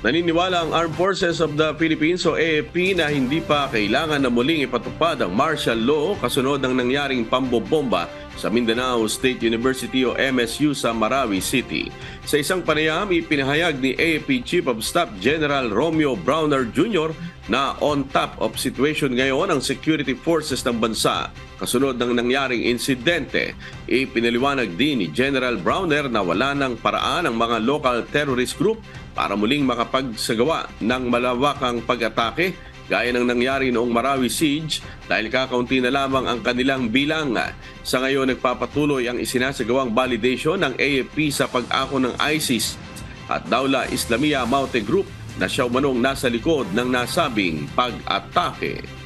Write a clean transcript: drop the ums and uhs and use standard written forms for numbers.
Naniniwala ang Armed Forces of the Philippines o AFP na hindi pa kailangan na muling ipatupad ang martial law kasunod ng nangyaring pambobomba sa Mindanao State University o MSU sa Marawi City. Sa isang panayam, ipinahayag ni AFP Chief of Staff General Romeo Browner Jr. na on top of situation ngayon ang security forces ng bansa kasunod ng nangyaring insidente. Ipinaliwanag din ni General Browner na wala ng paraan ang mga local terrorist group para muling makapagsagawa ng malawakang pag-atake gaya ng nangyari noong Marawi Siege dahil kakaunti na lamang ang kanilang bilang. Sa ngayon, nagpapatuloy ang isinasagawang validation ng AFP sa pag-ako ng ISIS at Dawla Islamiyah Mountain Group na siya umanong nasa likod ng nasabing pag-atake.